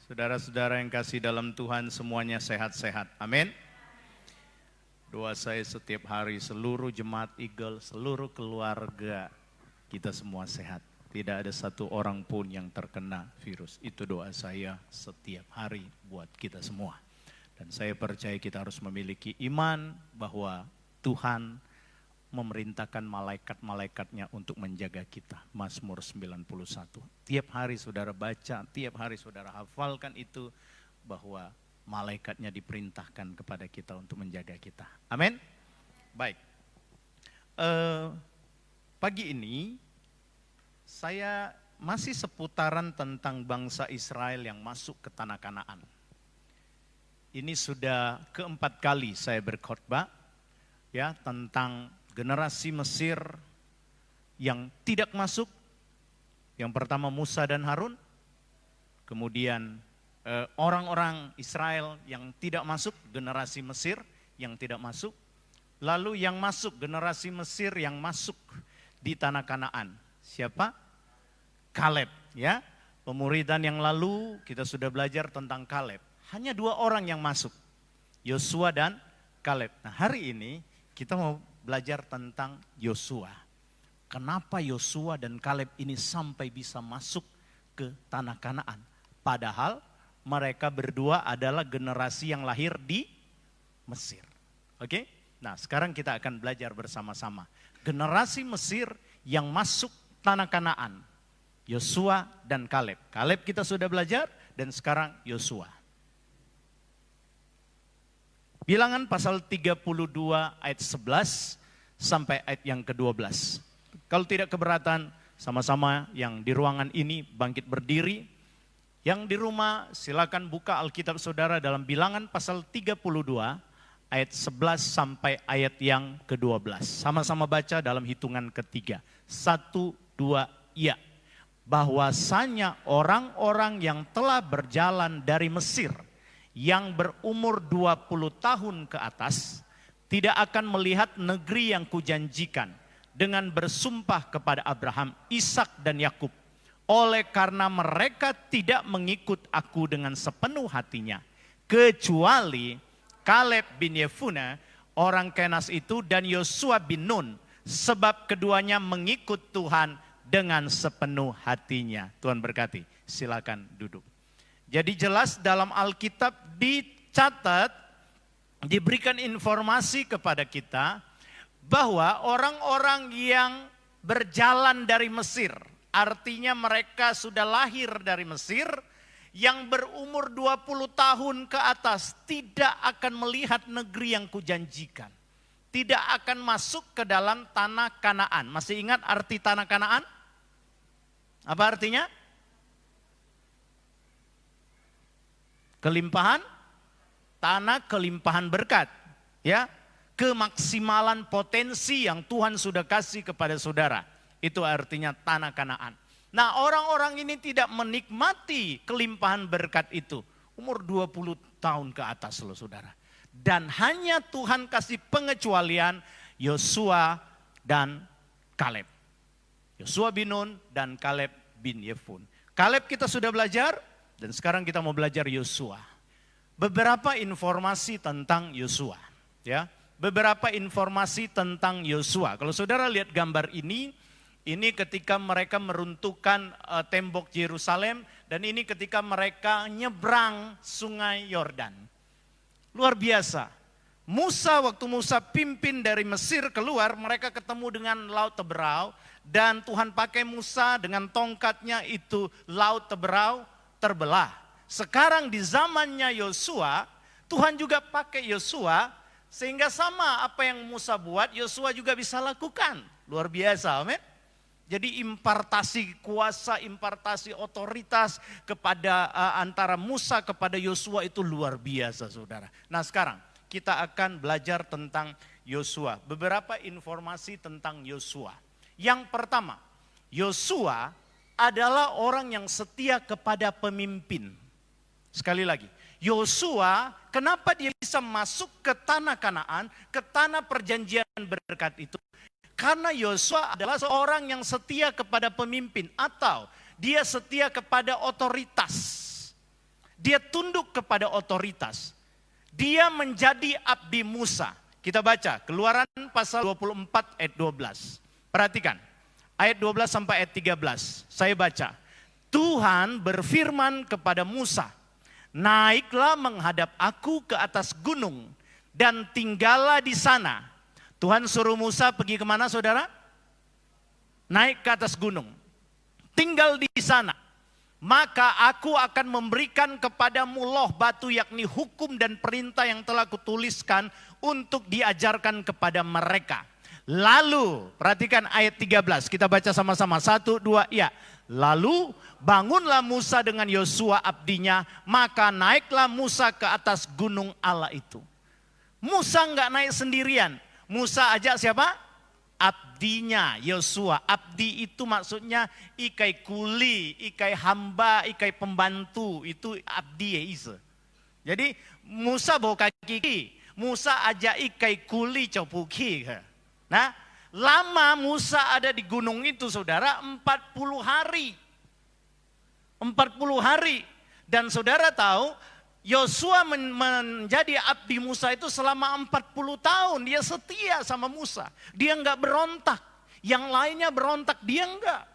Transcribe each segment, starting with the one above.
Saudara-saudara yang kasih dalam Tuhan semuanya sehat-sehat. Amin. Doa saya setiap hari seluruh jemaat Eagle, seluruh keluarga kita semua sehat. Tidak ada satu orang pun yang terkena virus. Itu doa saya setiap hari buat kita semua. Dan saya percaya kita harus memiliki iman bahwa Tuhan memerintahkan malaikat-malaikatnya untuk menjaga kita. Mazmur 91. Tiap hari saudara baca, tiap hari saudara hafalkan itu bahwa malaikatnya diperintahkan kepada kita untuk menjaga kita. Amin. Baik. Pagi ini saya masih seputaran tentang bangsa Israel yang masuk ke tanah Kanaan. Ini sudah keempat kali saya berkhotbah ya tentang generasi Mesir yang tidak masuk. Yang pertama Musa dan Harun. Kemudian orang-orang Israel yang tidak masuk, generasi Mesir yang tidak masuk. Lalu yang masuk, generasi Mesir yang masuk di tanah Kanaan. Siapa? Kaleb, ya. Pemuridan yang lalu kita sudah belajar tentang Kaleb. Hanya 2 orang yang masuk, Yosua dan Kaleb. Nah, hari ini kita mau belajar tentang Yosua. Kenapa Yosua dan Kaleb ini sampai bisa masuk ke tanah Kanaan? Padahal mereka berdua adalah generasi yang lahir di Mesir. Oke? Nah, sekarang kita akan belajar bersama-sama. Generasi Mesir yang masuk tanah Kanaan. Yosua dan Kaleb. Kaleb kita sudah belajar dan sekarang Yosua. Bilangan pasal 32 ayat 11 sampai ayat yang ke-12. Kalau tidak keberatan, sama-sama yang di ruangan ini bangkit berdiri. Yang di rumah silakan buka Alkitab saudara dalam Bilangan pasal 32 ayat 11 sampai ayat yang ke-12. Sama-sama baca dalam hitungan ketiga. 1, 2, iya. Bahwasanya orang-orang yang telah berjalan dari Mesir yang berumur 20 tahun ke atas tidak akan melihat negeri yang kujanjikan dengan bersumpah kepada Abraham, Ishak dan Yakub. Oleh karena mereka tidak mengikut aku dengan sepenuh hatinya, kecuali Kaleb bin Yefune, orang Kenas itu, dan Yosua bin Nun, sebab keduanya mengikut Tuhan dengan sepenuh hatinya. Tuhan berkati, silakan duduk. Jadi jelas dalam Alkitab dicatat, diberikan informasi kepada kita bahwa orang-orang yang berjalan dari Mesir, artinya mereka sudah lahir dari Mesir, yang berumur 20 tahun ke atas tidak akan melihat negeri yang kujanjikan. Tidak akan masuk ke dalam tanah Kanaan. Masih ingat arti tanah Kanaan? Apa artinya? Kelimpahan, tanah kelimpahan berkat, ya, kemaksimalan potensi yang Tuhan sudah kasih kepada saudara. Itu artinya tanah Kanaan. Nah, orang-orang ini tidak menikmati kelimpahan berkat itu. Umur 20 tahun ke atas loh saudara. Dan hanya Tuhan kasih pengecualian Yosua dan Kaleb. Yosua bin Nun dan Kaleb bin Yefune. Kaleb kita sudah belajar. Dan sekarang kita mau belajar Yosua. Beberapa informasi tentang Yosua, ya. Beberapa informasi tentang Yosua. Kalau saudara lihat gambar ini ketika mereka meruntuhkan tembok Yerusalem, dan ini ketika mereka nyebrang sungai Yordan. Luar biasa. Waktu Musa pimpin dari Mesir keluar, mereka ketemu dengan Laut Teberau, dan Tuhan pakai Musa dengan tongkatnya itu Laut Teberau terbelah. Sekarang di zamannya Yosua, Tuhan juga pakai Yosua, sehingga sama apa yang Musa buat, Yosua juga bisa lakukan. Luar biasa, amin. Jadi impartasi kuasa, impartasi otoritas kepada antara Musa kepada Yosua itu luar biasa saudara. Nah sekarang kita akan belajar tentang Yosua. Beberapa informasi tentang Yosua. Yang pertama, Yosua adalah orang yang setia kepada pemimpin. Sekali lagi, Yosua kenapa dia bisa masuk ke tanah Kanaan, ke tanah perjanjian berkat itu? Karena Yosua adalah seorang yang setia kepada pemimpin atau dia setia kepada otoritas. Dia tunduk kepada otoritas. Dia menjadi abdi Musa. Kita baca Keluaran pasal 24 ayat 12. Perhatikan ayat 12 sampai ayat 13. Saya baca. Tuhan berfirman kepada Musa, naiklah menghadap aku ke atas gunung dan tinggallah di sana. Tuhan suruh Musa pergi kemana saudara? Naik ke atas gunung. Tinggal di sana. Maka aku akan memberikan kepadamu loh batu, yakni hukum dan perintah yang telah kutuliskan untuk diajarkan kepada mereka. Lalu, perhatikan ayat 13, kita baca sama-sama, 1, 2, ya. Lalu bangunlah Musa dengan Yosua abdinya, maka naiklah Musa ke atas gunung Allah itu. Musa enggak naik sendirian, Musa ajak siapa? Abdinya Yosua. Abdi itu maksudnya ikai kuli, ikai hamba, ikai pembantu. Itu abdi ya Isa. Jadi Musa bawa kaki, Musa ajak ikai kuli copuki. Nah, lama Musa ada di gunung itu saudara 40 hari. 40 hari. Dan saudara tahu Yosua menjadi abdi Musa itu selama 40 tahun. Dia setia sama Musa. Dia enggak berontak. Yang lainnya berontak, dia enggak.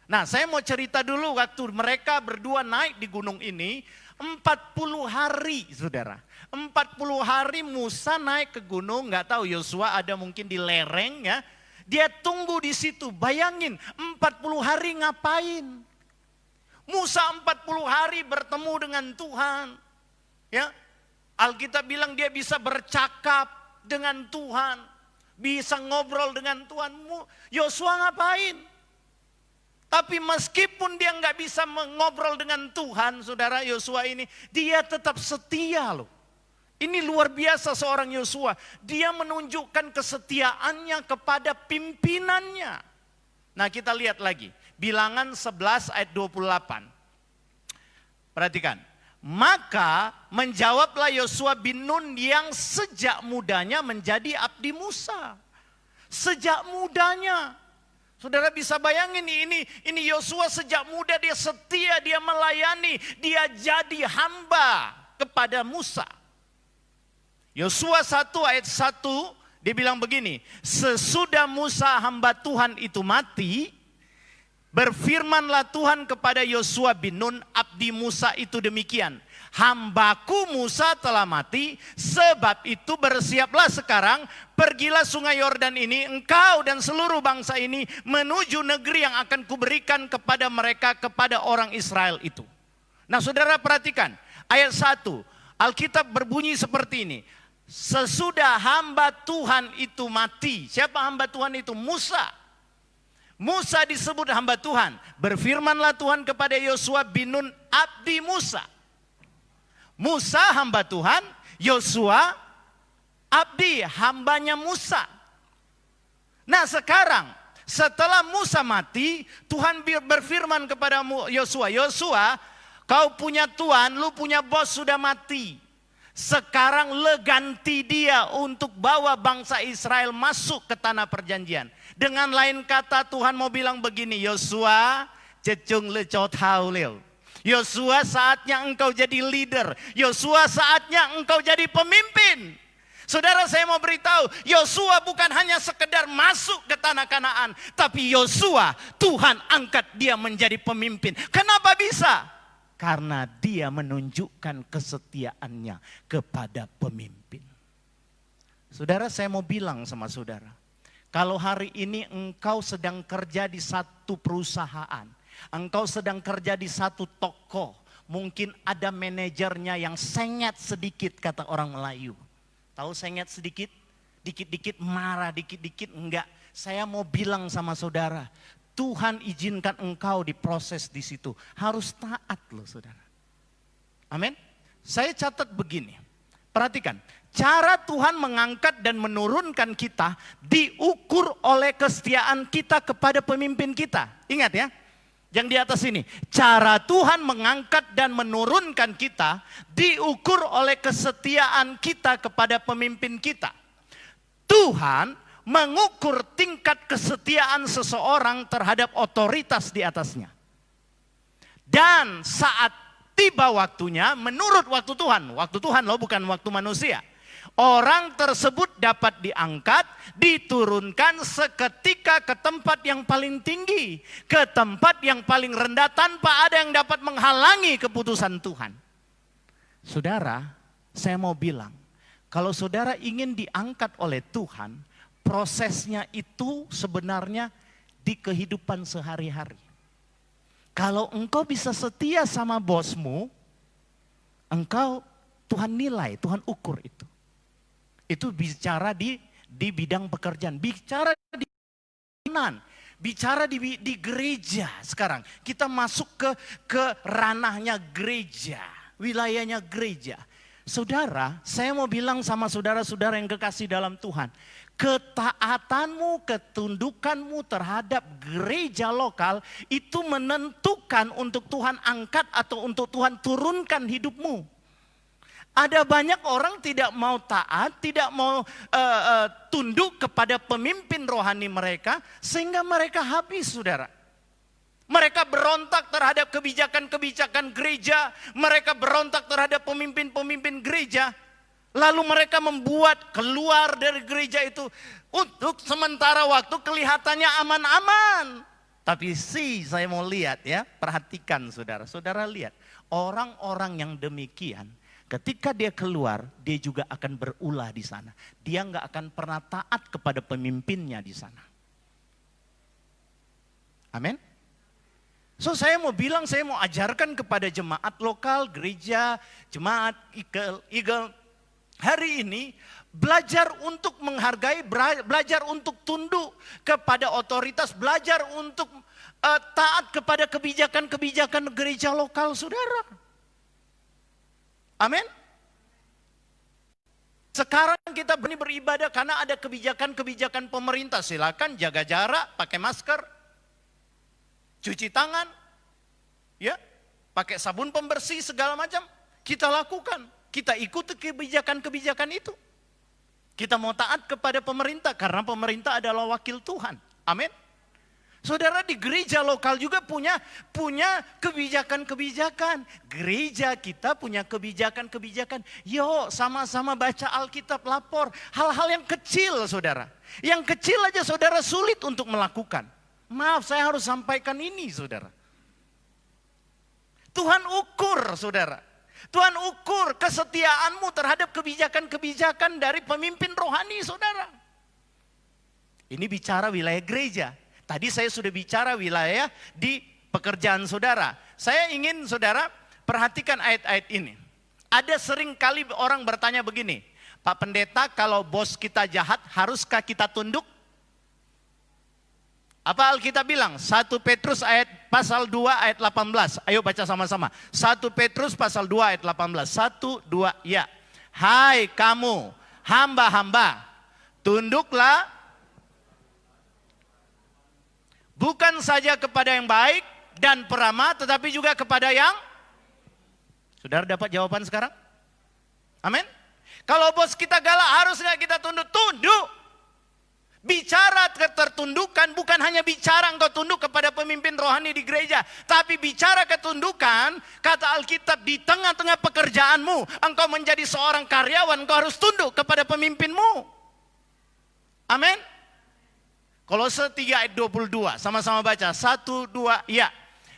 Nah, saya mau cerita dulu waktu mereka berdua naik di gunung ini. 40 hari saudara. 40 hari Musa naik ke gunung. Enggak tahu Yosua ada mungkin di lereng ya. Dia tunggu di situ. Bayangin 40 hari ngapain? Musa 40 hari bertemu dengan Tuhan. Ya, Alkitab bilang dia bisa bercakap dengan Tuhan, bisa ngobrol dengan Tuhan. Yosua ngapain? Tapi meskipun dia nggak bisa mengobrol dengan Tuhan, saudara, Yosua ini dia tetap setia loh. Ini luar biasa seorang Yosua. Dia menunjukkan kesetiaannya kepada pimpinannya. Nah, kita lihat lagi. Bilangan 11 ayat 28. Perhatikan. Maka menjawablah Yosua bin Nun yang sejak mudanya menjadi abdi Musa. Sejak mudanya. Saudara bisa bayangin ini Yosua sejak muda dia setia, dia melayani, dia jadi hamba kepada Musa. Yosua 1 ayat 1 dia bilang begini, sesudah Musa hamba Tuhan itu mati, berfirmanlah Tuhan kepada Yosua bin Nun, abdi Musa itu demikian. Hambaku Musa telah mati, sebab itu bersiaplah sekarang, pergilah sungai Yordan ini, engkau dan seluruh bangsa ini menuju negeri yang akan kuberikan kepada mereka, kepada orang Israel itu. Nah saudara perhatikan, ayat 1, Alkitab berbunyi seperti ini. Sesudah hamba Tuhan itu mati, siapa hamba Tuhan itu? Musa. Musa disebut hamba Tuhan. Berfirmanlah Tuhan kepada Yosua bin Nun, abdi Musa. Musa hamba Tuhan, Yosua abdi hambanya Musa. Nah sekarang setelah Musa mati, Tuhan berfirman kepada Yosua, Yosua, kau punya Tuhan, lu punya bos sudah mati. Sekarang le ganti dia untuk bawa bangsa Israel masuk ke tanah perjanjian. Dengan lain kata Tuhan mau bilang begini, Yosua, cecung le tahu leo. Yosua saatnya engkau jadi leader. Yosua saatnya engkau jadi pemimpin. Saudara saya mau beritahu, Yosua bukan hanya sekedar masuk ke tanah Kanaan. Tapi Yosua, Tuhan angkat dia menjadi pemimpin. Kenapa bisa? Karena dia menunjukkan kesetiaannya kepada pemimpin. Saudara saya mau bilang sama saudara. Kalau hari ini engkau sedang kerja di satu perusahaan. Engkau sedang kerja di satu toko. Mungkin ada manajernya yang sengit sedikit kata orang Melayu. Tahu sengit sedikit? Dikit-dikit marah, dikit-dikit enggak. Saya mau bilang sama saudara. Tuhan izinkan engkau diproses di situ. Harus taat loh saudara. Amin. Saya catat begini. Perhatikan. Cara Tuhan mengangkat dan menurunkan kita diukur oleh kesetiaan kita kepada pemimpin kita. Ingat ya. Yang di atas ini. Cara Tuhan mengangkat dan menurunkan kita diukur oleh kesetiaan kita kepada pemimpin kita. Tuhan mengukur tingkat kesetiaan seseorang terhadap otoritas di atasnya. Dan saat tiba waktunya menurut waktu Tuhan. Waktu Tuhan loh, bukan waktu manusia. Orang tersebut dapat diangkat, diturunkan seketika ke tempat yang paling tinggi, ke tempat yang paling rendah tanpa ada yang dapat menghalangi keputusan Tuhan. Saudara, saya mau bilang, kalau saudara ingin diangkat oleh Tuhan, prosesnya itu sebenarnya di kehidupan sehari-hari. Kalau engkau bisa setia sama bosmu, engkau Tuhan nilai, Tuhan ukur itu. Itu bicara di bidang pekerjaan, bicara di kanan, bicara di gereja sekarang. Kita masuk ke ranahnya gereja, wilayahnya gereja. Saudara, saya mau bilang sama saudara-saudara yang kekasih dalam Tuhan, ketaatanmu, ketundukanmu terhadap gereja lokal itu menentukan untuk Tuhan angkat atau untuk Tuhan turunkan hidupmu. Ada banyak orang tidak mau taat, tidak mau tunduk kepada pemimpin rohani mereka, sehingga mereka habis, saudara. Mereka berontak terhadap kebijakan-kebijakan gereja, mereka berontak terhadap pemimpin-pemimpin gereja, lalu mereka membuat keluar dari gereja itu untuk sementara waktu kelihatannya aman-aman. Tapi saya mau lihat ya, perhatikan saudara, saudara lihat, orang-orang yang demikian, ketika dia keluar, dia juga akan berulah di sana. Dia nggak akan pernah taat kepada pemimpinnya di sana. Amin. So saya mau bilang, saya mau ajarkan kepada jemaat lokal, gereja, jemaat Eagle, hari ini belajar untuk menghargai, belajar untuk tunduk kepada otoritas, belajar untuk taat kepada kebijakan-kebijakan gereja lokal saudara. Amin. Sekarang kita berani beribadah karena ada kebijakan-kebijakan pemerintah. Silakan jaga jarak, pakai masker, cuci tangan, ya, pakai sabun pembersih segala macam. Kita lakukan, kita ikuti kebijakan-kebijakan itu. Kita mau taat kepada pemerintah karena pemerintah adalah wakil Tuhan. Amin. Saudara, di gereja lokal juga punya kebijakan-kebijakan. Gereja kita punya kebijakan-kebijakan. Yuk sama-sama baca Alkitab, lapor. Hal-hal yang kecil saudara. Yang kecil aja saudara sulit untuk melakukan. Maaf, saya harus sampaikan ini saudara. Tuhan ukur saudara. Tuhan ukur kesetiaanmu terhadap kebijakan-kebijakan dari pemimpin rohani saudara. Ini bicara wilayah gereja. Tadi saya sudah bicara wilayah di pekerjaan saudara. Saya ingin saudara perhatikan ayat-ayat ini. Ada sering kali orang bertanya begini, Pak Pendeta, kalau bos kita jahat, haruskah kita tunduk? Apa Alkitab bilang? 1 Petrus pasal 2 ayat 18. Ayo baca sama-sama. 1 Petrus pasal 2 ayat 18. 1, 2, ya. Hai kamu, hamba-hamba, tunduklah bukan saja kepada yang baik dan peramah, tetapi juga kepada yang... Saudara dapat jawaban sekarang? Amin. Kalau bos kita galak, harus nggak kita tunduk? Tunduk. Bicara ketertundukan bukan hanya bicara engkau tunduk kepada pemimpin rohani di gereja, tapi bicara ketundukan, kata Alkitab, di tengah-tengah pekerjaanmu, engkau menjadi seorang karyawan, engkau harus tunduk kepada pemimpinmu. Amin. Kolose 3 ayat 22, sama-sama baca. 1, 2, ya.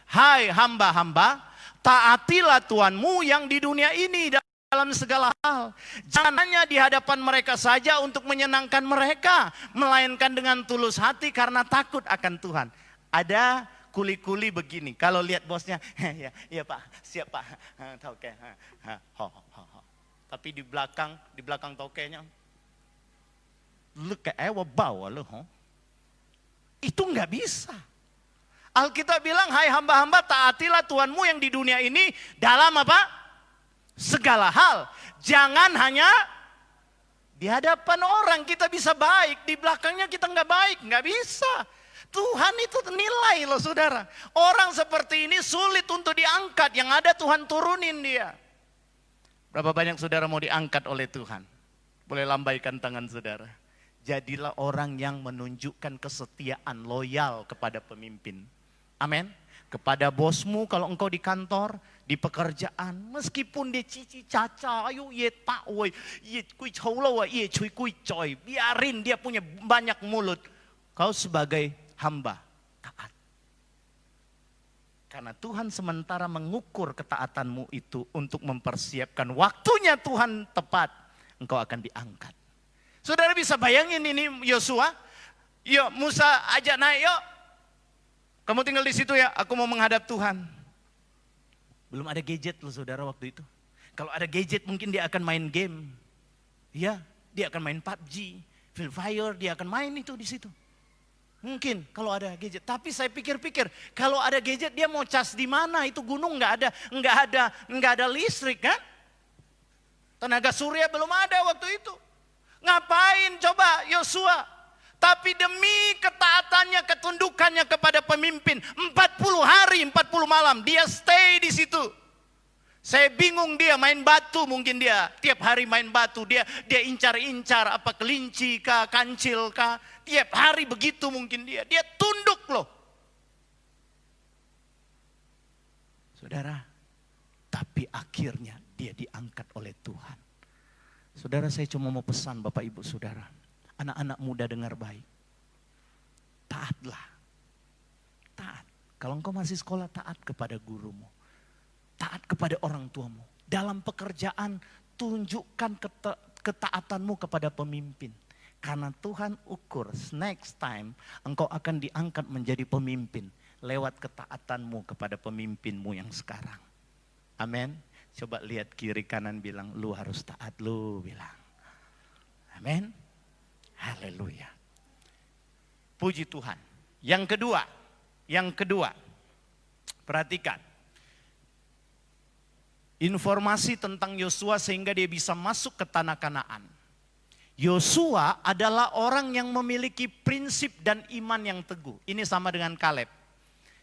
Hai hamba-hamba, taatilah Tuhanmu yang di dunia ini dalam segala hal. Jangan hanya di hadapan mereka saja untuk menyenangkan mereka, melainkan dengan tulus hati karena takut akan Tuhan. Ada kuli-kuli begini, kalau lihat bosnya, ya Pak, siap Pak, toke, tapi di belakang tokenya, lu kayak bau lu, itu nggak bisa. Alkitab bilang, hai hamba-hamba, taatilah Tuhanmu yang di dunia ini dalam apa? Segala hal. Jangan hanya di hadapan orang kita bisa baik, di belakangnya kita nggak baik, nggak bisa. Tuhan itu nilai loh saudara. Orang seperti ini sulit untuk diangkat, yang ada Tuhan turunin dia. Berapa banyak saudara mau diangkat oleh Tuhan? Boleh lambaikan tangan saudara. Jadilah orang yang menunjukkan kesetiaan, loyal kepada pemimpin. Amin. Kepada bosmu kalau engkau di kantor, di pekerjaan, meskipun dia cici caca, ayo ye tak woi, ye kui chou lo, ye cui kui coy, biarin dia punya banyak mulut. Kau sebagai hamba taat. Karena Tuhan sementara mengukur ketaatanmu itu untuk mempersiapkan waktunya Tuhan tepat, engkau akan diangkat. Saudara bisa bayangin ini Yosua, yuk Musa ajak naik yuk. Kamu tinggal di situ ya, aku mau menghadap Tuhan. Belum ada gadget loh saudara waktu itu. Kalau ada gadget mungkin dia akan main game. Ya, dia akan main PUBG, Free Fire, dia akan main itu di situ. Mungkin kalau ada gadget. Tapi saya pikir-pikir, kalau ada gadget dia mau cas di mana? Itu gunung nggak ada listrik kan? Tenaga surya belum ada waktu itu. Ngapain coba Yosua? Tapi demi ketaatannya, ketundukannya kepada pemimpin, 40 hari, 40 malam, dia stay di situ. Saya bingung dia main batu, mungkin dia tiap hari main batu, dia incar-incar apa kelinci kah, kancil kah, tiap hari begitu mungkin dia tunduk loh. Saudara, tapi akhirnya dia diangkat oleh Tuhan. Saudara, saya cuma mau pesan Bapak Ibu Saudara. Anak-anak muda dengar baik. Taatlah. Taat. Kalau engkau masih sekolah, taat kepada gurumu. Taat kepada orang tuamu. Dalam pekerjaan, tunjukkan ketaatanmu kepada pemimpin. Karena Tuhan ukur, next time engkau akan diangkat menjadi pemimpin. Lewat ketaatanmu kepada pemimpinmu yang sekarang. Amin. Coba lihat kiri kanan bilang, lu harus taat lu bilang. Amin. Haleluya. Puji Tuhan. Yang kedua, perhatikan. Informasi tentang Yosua sehingga dia bisa masuk ke tanah Kanaan. Yosua adalah orang yang memiliki prinsip dan iman yang teguh. Ini sama dengan Kaleb.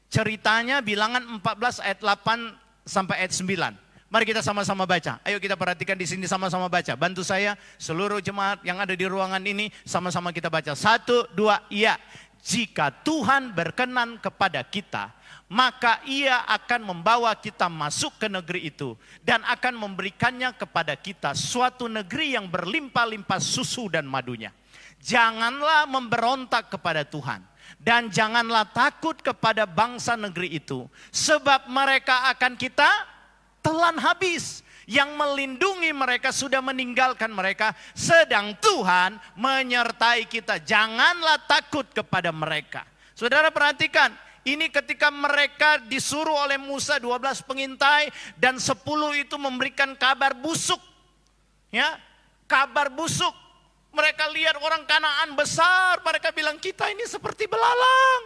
Ceritanya bilangan 14 ayat 8 sampai ayat 9. Mari kita sama-sama baca. Ayo kita perhatikan di sini sama-sama baca. Bantu saya seluruh jemaat yang ada di ruangan ini sama-sama kita baca. 1, 2, iya. Jika Tuhan berkenan kepada kita, maka Ia akan membawa kita masuk ke negeri itu dan akan memberikannya kepada kita suatu negeri yang berlimpah-limpah susu dan madunya. Janganlah memberontak kepada Tuhan. Dan janganlah takut kepada bangsa negeri itu, sebab mereka akan kita telan habis. Yang melindungi mereka sudah meninggalkan mereka, sedang Tuhan menyertai kita. Janganlah takut kepada mereka. Saudara perhatikan, ini ketika mereka disuruh oleh Musa 12 pengintai dan 10 itu memberikan kabar busuk. Ya, kabar busuk. Mereka lihat orang Kanaan besar, mereka bilang kita ini seperti belalang.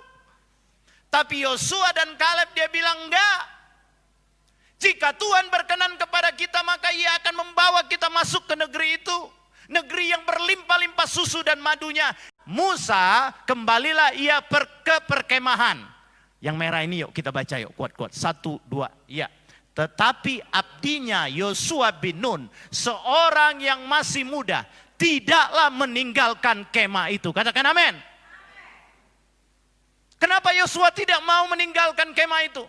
Tapi Yosua dan Kaleb dia bilang enggak. Jika Tuhan berkenan kepada kita, maka Ia akan membawa kita masuk ke negeri itu. Negeri yang berlimpah-limpah susu dan madunya. Musa, kembalilah ia ke perkemahan. Yang merah ini yuk kita baca yuk, kuat-kuat. 1, 2, ya. Tetapi abdinya Yosua bin Nun, seorang yang masih muda, tidaklah meninggalkan kemah itu. Katakan amin. Kenapa Yosua tidak mau meninggalkan kemah itu?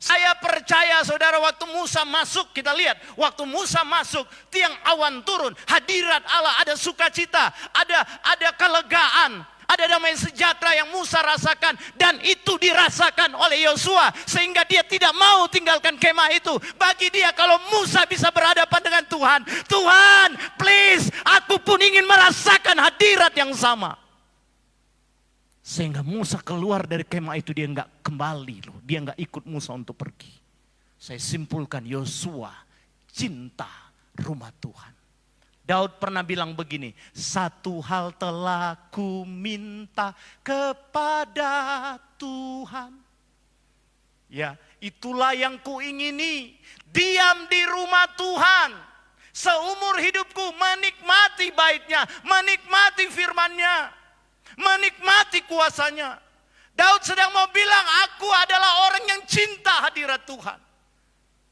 Saya percaya saudara, waktu Musa masuk, kita lihat, waktu Musa masuk, tiang awan turun, hadirat Allah, ada sukacita, ada kelegaan, ada damai sejahtera yang Musa rasakan, dan itu dirasakan oleh Yosua, sehingga dia tidak mau tinggalkan kemah itu. Bagi dia, kalau Musa bisa berhadapan dengan Tuhan, Tuhan, please, aku pun ingin merasakan hadirat yang sama. Sehingga Musa keluar dari kemah itu, dia nggak kembali loh. Dia nggak ikut Musa untuk pergi. Saya simpulkan, Yosua cinta rumah Tuhan. Daud pernah bilang begini, satu hal telah ku minta kepada Tuhan. Ya, itulah yang ku ingini, diam di rumah Tuhan. Seumur hidupku menikmati baitnya, menikmati firman-Nya, menikmati kuasanya. Daud sedang mau bilang, aku adalah orang yang cinta hadirat Tuhan.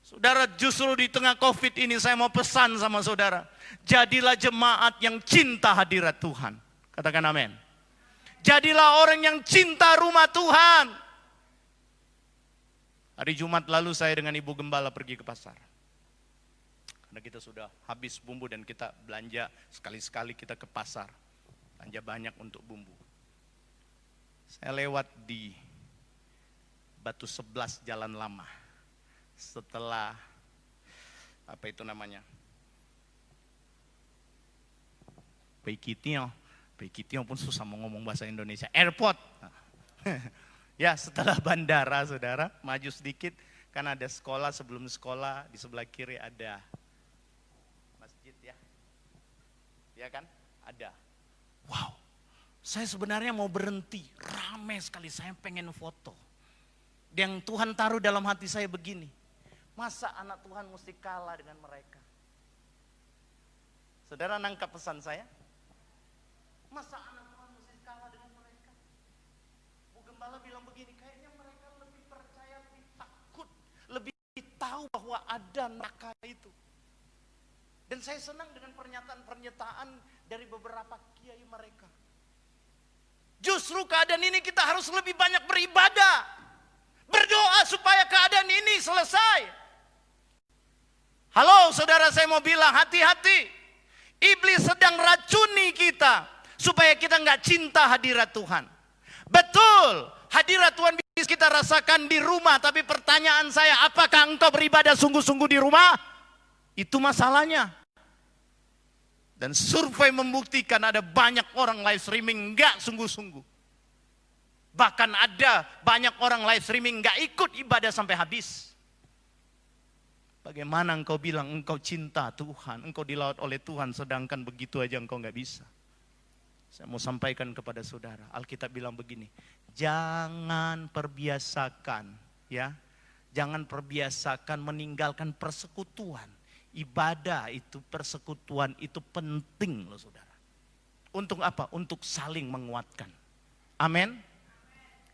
Saudara, justru di tengah COVID ini saya mau pesan sama saudara, jadilah jemaat yang cinta hadirat Tuhan. Katakan amin. Jadilah orang yang cinta rumah Tuhan. Hari Jumat lalu saya dengan Ibu Gembala pergi ke pasar. Karena kita sudah habis bumbu dan kita belanja sekali-sekali kita ke pasar. Belanja banyak untuk bumbu. Saya lewat di Batu 11 Jalan Lama. Setelah, apa itu namanya? Peikitio pun susah mau ngomong bahasa Indonesia. Airport. Ya, setelah bandara, saudara, maju sedikit, kan ada sekolah, sebelum sekolah, di sebelah kiri ada masjid ya. Ya kan? Ada. Wow, saya sebenarnya mau berhenti, ramai sekali, saya pengen foto. Yang Tuhan taruh dalam hati saya begini, masa anak Tuhan mesti kalah dengan mereka? Saudara nangkap pesan saya? Masa anak Tuhan mesti kalah dengan mereka? Bu Gembala bilang begini, kayaknya mereka lebih percaya, lebih takut, lebih tahu bahwa ada neraka itu. Dan saya senang dengan pernyataan-pernyataan dari beberapa kiai mereka. Justru keadaan ini kita harus lebih banyak beribadah. Berdoa supaya keadaan ini selesai. Halo saudara, saya mau bilang hati-hati. Iblis sedang racuni kita supaya kita nggak cinta hadirat Tuhan. Betul, hadirat Tuhan bisa kita rasakan di rumah. Tapi pertanyaan saya, apakah engkau beribadah sungguh-sungguh di rumah? Itu masalahnya. Dan survei membuktikan ada banyak orang live streaming nggak sungguh-sungguh. Bahkan ada banyak orang live streaming nggak ikut ibadah sampai habis. Bagaimana engkau bilang engkau cinta Tuhan, engkau dilaut oleh Tuhan, sedangkan begitu aja engkau nggak bisa. Saya mau sampaikan kepada saudara, Alkitab bilang begini, jangan perbiasakan, ya, jangan perbiasakan meninggalkan persekutuan. Ibadah itu, persekutuan itu penting loh saudara. Untuk apa? Untuk saling menguatkan. Amin.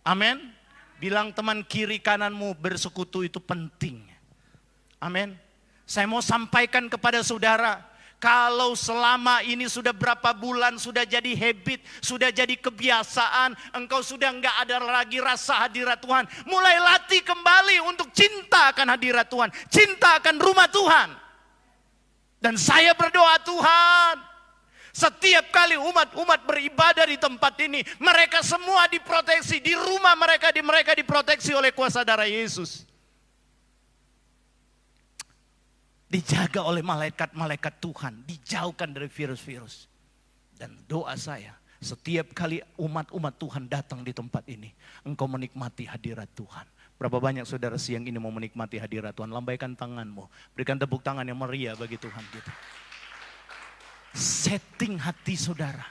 Amin. Bilang teman kiri kananmu, bersekutu itu penting. Amin. Saya mau sampaikan kepada saudara, kalau selama ini sudah berapa bulan, sudah jadi habit, sudah jadi kebiasaan, engkau sudah enggak ada lagi rasa hadirat Tuhan, mulai latih kembali untuk cinta akan hadirat Tuhan, cinta akan rumah Tuhan. Dan saya berdoa, Tuhan, setiap kali umat-umat beribadah di tempat ini, mereka semua diproteksi, di rumah mereka diproteksi oleh kuasa darah Yesus. Dijaga oleh malaikat-malaikat Tuhan, dijauhkan dari virus-virus. Dan doa saya, setiap kali umat-umat Tuhan datang di tempat ini, engkau menikmati hadirat Tuhan. Berapa banyak saudara siang ini mau menikmati hadirat Tuhan? Lambaikan tanganmu, berikan tepuk tangan yang meriah bagi Tuhan kita. Setting hati saudara.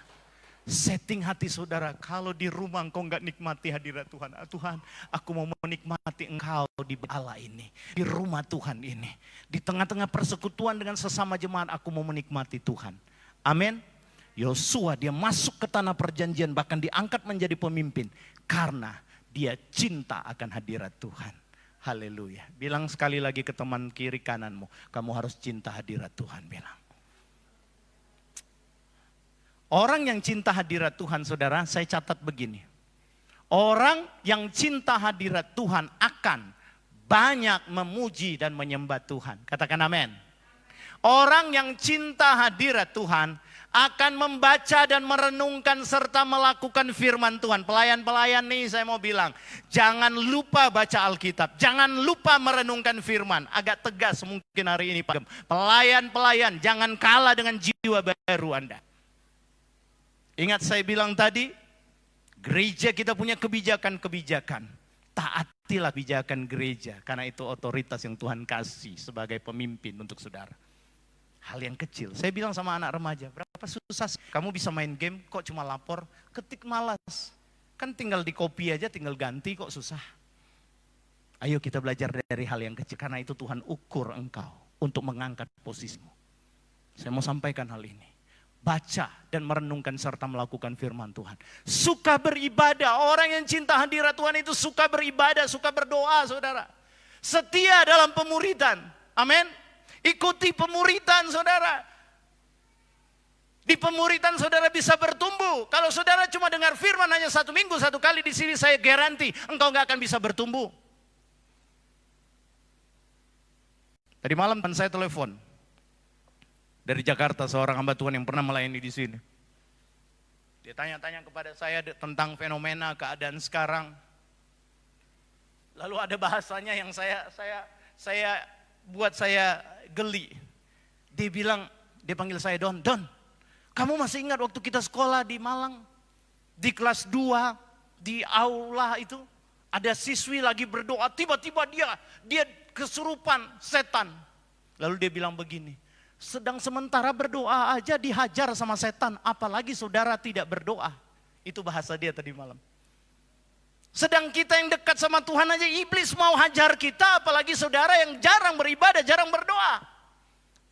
Setting hati saudara, kalau di rumah engkau enggak nikmati hadirat Tuhan, Tuhan, aku mau menikmati engkau di Allah ini, di rumah Tuhan ini, di tengah-tengah persekutuan dengan sesama jemaat, aku mau menikmati Tuhan. Amin. Yosua dia masuk ke tanah perjanjian, bahkan diangkat menjadi pemimpin karena dia cinta akan hadirat Tuhan. Haleluya. Bilang sekali lagi ke teman kiri kananmu, kamu harus cinta hadirat Tuhan, bilang. Orang yang cinta hadirat Tuhan, saudara, saya catat begini. Orang yang cinta hadirat Tuhan akan banyak memuji dan menyembah Tuhan. Katakan amin. Orang yang cinta hadirat Tuhan akan membaca dan merenungkan serta melakukan firman Tuhan. Pelayan-pelayan nih saya mau bilang, jangan lupa baca Alkitab. Jangan lupa merenungkan firman. Agak tegas mungkin hari ini Pak. Pelayan-pelayan, jangan kalah dengan jiwa baru Anda. Ingat saya bilang tadi, gereja kita punya kebijakan-kebijakan. Taatilah kebijakan gereja, karena itu otoritas yang Tuhan kasih sebagai pemimpin untuk saudara. Hal yang kecil, saya bilang sama anak remaja, berapa susah kamu bisa main game, kok cuma lapor, ketik malas. Kan tinggal di copy aja, tinggal ganti, kok susah. Ayo kita belajar dari hal yang kecil, karena itu Tuhan ukur engkau untuk mengangkat posisimu. Saya mau sampaikan hal ini. Baca dan merenungkan serta melakukan firman Tuhan. Suka beribadah. Orang yang cinta hadirat Tuhan itu suka beribadah, suka berdoa saudara. Setia dalam pemuridan. Amin. Ikuti pemuridan saudara. Di pemuridan saudara bisa bertumbuh. Kalau saudara cuma dengar firman hanya 1 minggu 1 kali di sini, saya garanti engkau gak akan bisa bertumbuh. Tadi malam teman saya telepon dari Jakarta, seorang hamba Tuhan yang pernah melayani di sini. Dia tanya-tanya kepada saya tentang fenomena keadaan sekarang. Lalu ada bahasanya yang buat saya geli. Dia bilang, dia panggil saya Don, kamu masih ingat waktu kita sekolah di Malang? Di kelas 2, di aula itu, ada siswi lagi berdoa, tiba-tiba dia kesurupan setan. Lalu dia bilang begini, sedang sementara berdoa aja dihajar sama setan, apalagi saudara tidak berdoa. Itu bahasa dia tadi malam. Sedang kita yang dekat sama Tuhan aja iblis mau hajar kita, apalagi saudara yang jarang beribadah, jarang berdoa.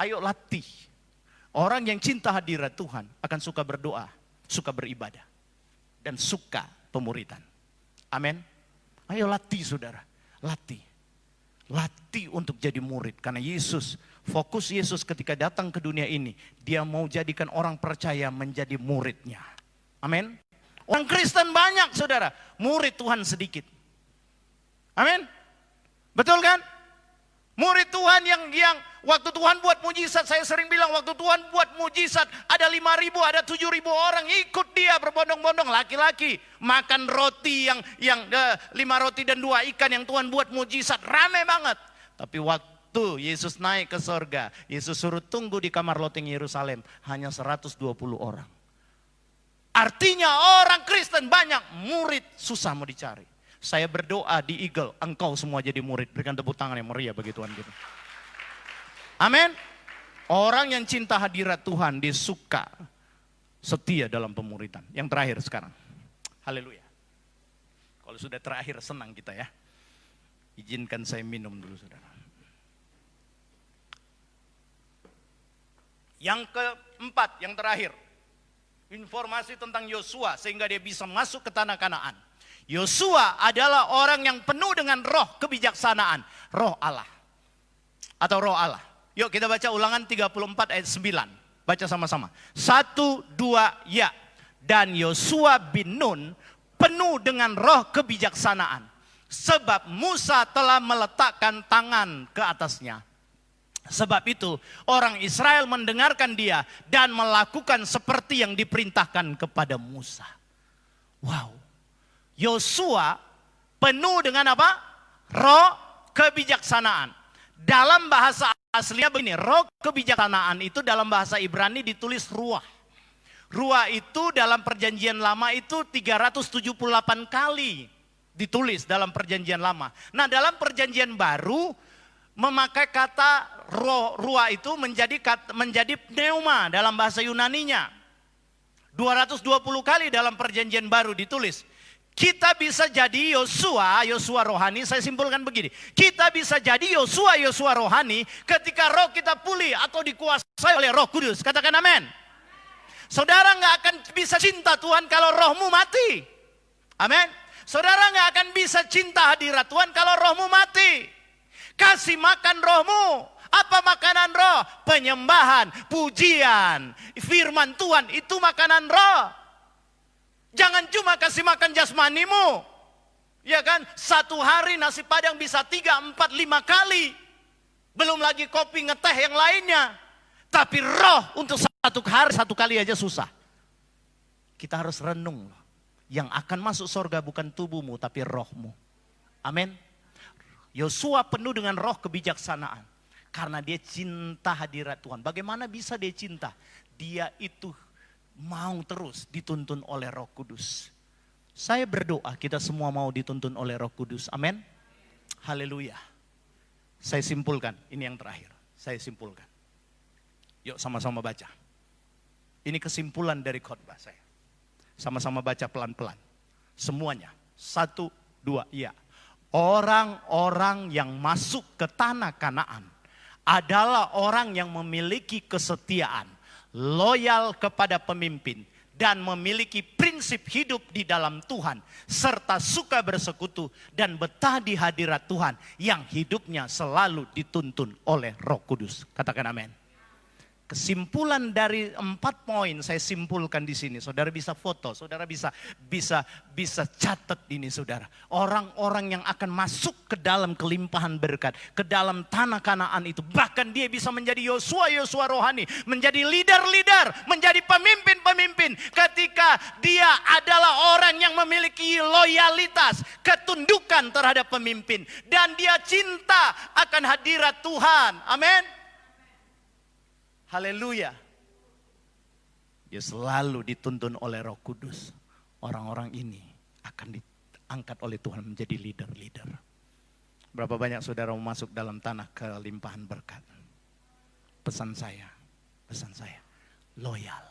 Ayo latih. Orang yang cinta hadirat Tuhan akan suka berdoa, suka beribadah, dan suka pemuridan. Amin. Ayo latih saudara, latih. Latih untuk jadi murid. Karena fokus Yesus ketika datang ke dunia ini, dia mau jadikan orang percaya menjadi muridnya. Amin. Orang Kristen banyak saudara, murid Tuhan sedikit. Amin. Betul kan? Murid Tuhan yang waktu Tuhan buat mujizat, saya sering bilang waktu Tuhan buat mujizat, ada 5.000, ada 7.000 orang ikut dia berbondong-bondong, laki-laki makan roti yang 5 roti dan 2 ikan yang Tuhan buat mujizat, rame banget. Tapi waktu Yesus naik ke sorga, Yesus suruh tunggu di kamar loteng Yerusalem, hanya 120 orang. Artinya orang Kristen banyak, murid susah mau dicari. Saya berdoa di Eagle, engkau semua jadi murid. Berikan tepuk tangan yang meriah bagi Tuhan kita. Amin. Orang yang cinta hadirat Tuhan, dia suka setia dalam pemuridan. Yang terakhir sekarang. Haleluya. Kalau sudah terakhir senang kita ya. Izinkan saya minum dulu saudara. Yang keempat, yang terakhir. Informasi tentang Yosua sehingga dia bisa masuk ke tanah Kanaan. Yosua adalah orang yang penuh dengan roh kebijaksanaan. Roh Allah. Atau roh Allah. Yuk kita baca Ulangan 34 ayat 9. Baca sama-sama. 1, 2, ya. Dan Yosua bin Nun penuh dengan roh kebijaksanaan. Sebab Musa telah meletakkan tangan ke atasnya. Sebab itu orang Israel mendengarkan dia dan melakukan seperti yang diperintahkan kepada Musa. Wow. Yosua penuh dengan apa? Roh kebijaksanaan. Dalam bahasa aslinya begini, roh kebijaksanaan itu dalam bahasa Ibrani ditulis ruah. Ruah itu dalam perjanjian lama itu 378 kali ditulis dalam perjanjian lama. Nah dalam perjanjian baru memakai kata ruah itu menjadi pneuma dalam bahasa Yunaninya. 220 kali dalam perjanjian baru ditulis. Kita bisa jadi Yosua rohani, saya simpulkan begini. Kita bisa jadi Yosua rohani ketika roh kita pulih atau dikuasai oleh Roh Kudus. Katakan amin. Saudara nggak akan bisa cinta Tuhan kalau rohmu mati. Amin. Saudara nggak akan bisa cinta hadirat Tuhan kalau rohmu mati. Kasih makan rohmu. Apa makanan roh? Penyembahan, pujian, firman Tuhan itu makanan roh. Jangan cuma kasih makan jasmanimu. Ya kan? Satu hari nasi padang bisa 3, 4, 5 kali. Belum lagi kopi ngeteh yang lainnya. Tapi roh untuk satu hari 1 kali aja susah. Kita harus renung. Yang akan masuk surga bukan tubuhmu tapi rohmu. Amin. Yosua penuh dengan roh kebijaksanaan. Karena dia cinta hadirat Tuhan. Bagaimana bisa dia cinta? Dia itu mau terus dituntun oleh Roh Kudus. Saya berdoa kita semua mau dituntun oleh Roh Kudus. Amin. Haleluya. Saya simpulkan, ini yang terakhir. Saya simpulkan. Yuk sama-sama baca. Ini kesimpulan dari khotbah saya. Sama-sama baca pelan-pelan. Semuanya. 1, 2, ya. Orang-orang yang masuk ke tanah Kanaan adalah orang yang memiliki kesetiaan, loyal kepada pemimpin, dan memiliki prinsip hidup di dalam Tuhan, serta suka bersekutu dan betah di hadirat Tuhan yang hidupnya selalu dituntun oleh Roh Kudus. Katakan amin. kesimpulan dari 4 poin saya simpulkan di sini. Saudara bisa foto, saudara bisa catat ini saudara. Orang-orang yang akan masuk ke dalam kelimpahan berkat, ke dalam tanah Kanaan itu, bahkan dia bisa menjadi Yosua rohani, menjadi leader-leader, menjadi pemimpin-pemimpin ketika dia adalah orang yang memiliki loyalitas, ketundukan terhadap pemimpin, dan dia cinta akan hadirat Tuhan. Amin. Haleluya. Dia selalu dituntun oleh Roh Kudus. Orang-orang ini akan diangkat oleh Tuhan menjadi leader-leader. Berapa banyak saudara mau masuk dalam tanah kelimpahan berkat? Pesan saya, loyal.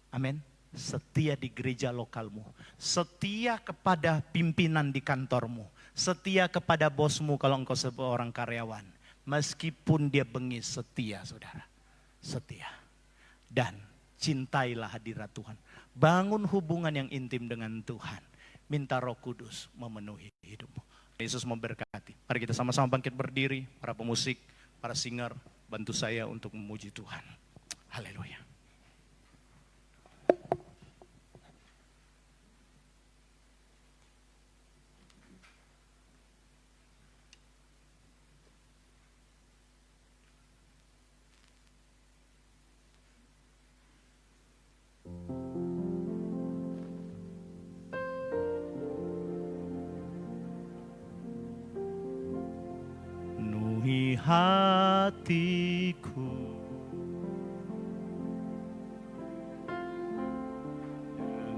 Amin. Setia di gereja lokalmu, setia kepada pimpinan di kantormu, setia kepada bosmu kalau engkau seorang karyawan. Meskipun dia bengis, setia saudara. Setia. Dan cintailah hadirat Tuhan. Bangun hubungan yang intim dengan Tuhan. Minta Roh Kudus memenuhi hidupmu. Yesus memberkati. Mari kita sama-sama bangkit berdiri. Para pemusik, para singer, bantu saya untuk memuji Tuhan. Haleluya. Penuhi hatiku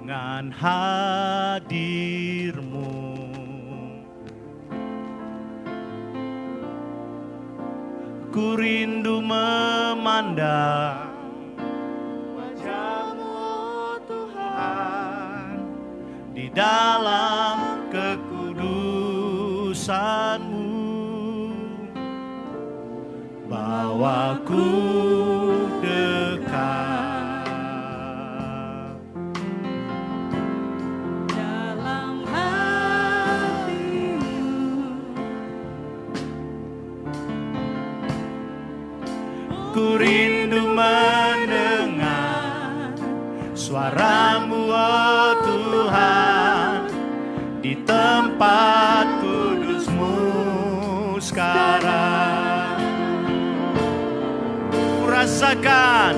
dengan hadir-Mu. Ku rindu memandang wajah-Mu, Tuhan, di dalam kekudusan-Mu. Bawaku dekat dalam hati-Mu. Ku rindu mendengar suara-Mu, oh Tuhan, di tempat kudus-Mu sekarang. Ku rasakan